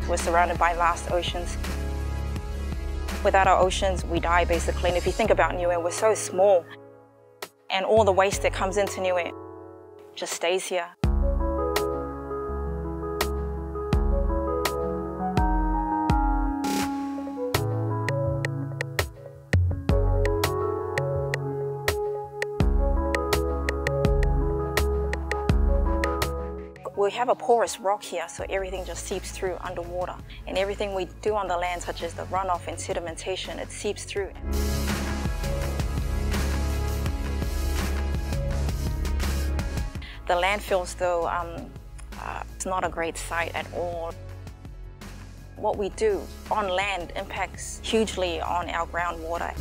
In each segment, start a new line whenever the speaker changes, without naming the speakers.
We're surrounded by vast oceans. Without our oceans, we die basically. And if you think about Niue, we're so small. And all the waste that comes into Niue just stays here. We have a porous rock here, so everything just seeps through underwater. And everything we do on the land, such as the runoff and sedimentation, it seeps through. The landfills, though, it's not a great sight at all. What we do on land impacts hugely on our groundwater.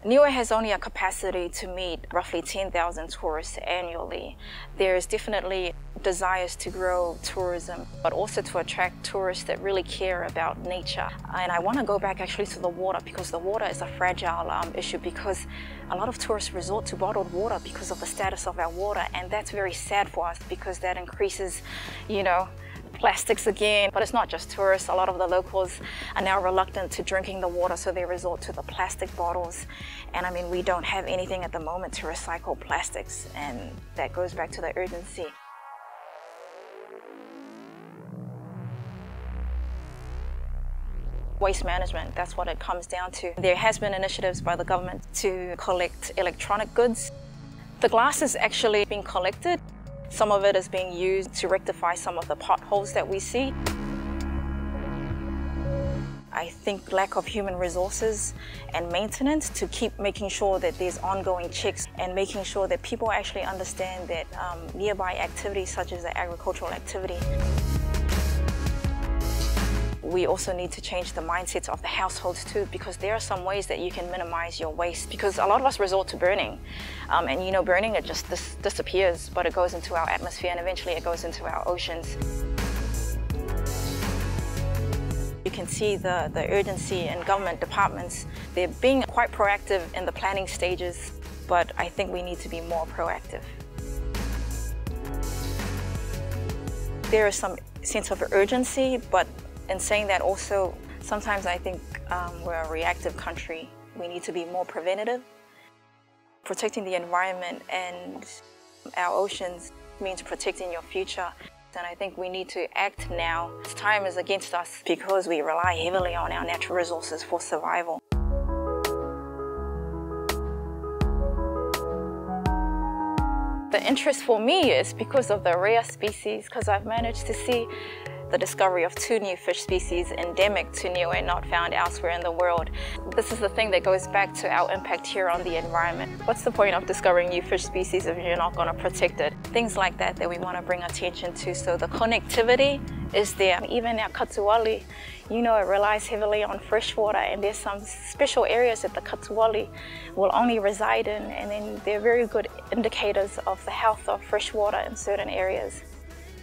Niue has only a capacity to meet roughly 10,000 tourists annually. There is definitely desires to grow tourism, but also to attract tourists that really care about nature. And I want to go back actually to the water, because the water is a fragile issue, because a lot of tourists resort to bottled water because of the status of our water, and that's very sad for us because that increases, plastics again. But it's not just tourists. A lot of the locals are now reluctant to drinking the water, so they resort to the plastic bottles. And I mean, we don't have anything at the moment to recycle plastics, and that goes back to the urgency. Waste management, that's what it comes down to. There has been initiatives by the government to collect electronic goods. The glass is actually being collected. Some of it is being used to rectify some of the potholes that we see. I think lack of human resources and maintenance to keep making sure that there's ongoing checks and making sure that people actually understand that nearby activities such as the agricultural activity. We also need to change the mindsets of the households too, because there are some ways that you can minimize your waste, because a lot of us resort to burning. And burning, it just disappears, but it goes into our atmosphere and eventually it goes into our oceans. You can see the urgency in government departments. They're being quite proactive in the planning stages, but I think we need to be more proactive. There is some sense of urgency, but in saying that also, sometimes I think we're a reactive country. We need to be more preventative. Protecting the environment and our oceans means protecting your future. And I think we need to act now. Time is against us because we rely heavily on our natural resources for survival. The interest for me is because of the rare species, because I've managed to see the discovery of 2 new fish species endemic to Niue and not found elsewhere in the world. This is the thing that goes back to our impact here on the environment. What's the point of discovering new fish species if you're not going to protect it? Things like that we want to bring attention to. So the connectivity is there. Even our katuali, it relies heavily on fresh water, and there's some special areas that the katuali will only reside in, and then they're very good indicators of the health of fresh water in certain areas.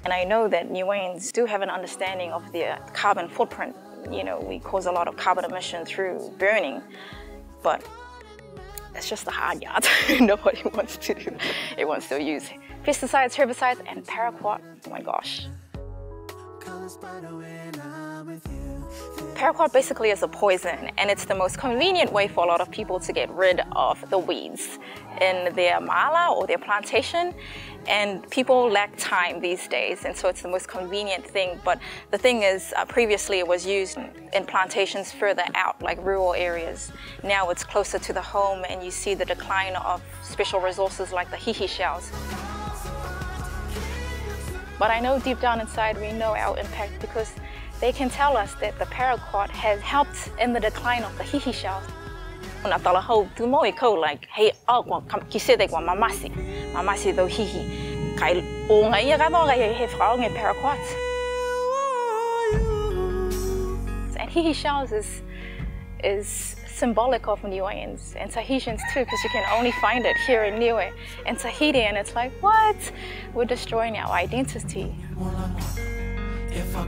And I know that Niueans do have an understanding of their carbon footprint. We cause a lot of carbon emission through burning, but it's just a hard yard. Nobody wants to do. It wants to use pesticides, herbicides, and paraquat. Oh my gosh. Paraquat basically is a poison, and it's the most convenient way for a lot of people to get rid of the weeds in their mala or their plantation. And people lack time these days, and so it's the most convenient thing. But the thing is, previously it was used in plantations further out, like rural areas. Now it's closer to the home, and you see the decline of special resources like the hihi shells. But I know deep down inside we know our impact, because they can tell us that the paraquat has helped in the decline of the hihi shells. Like, hey, mamasi do hihi. And hihi shells is symbolic of Niueans and Tahitians too, because you can only find it here in Niue and Tahiti, and it's like, what? We're destroying our identity. If I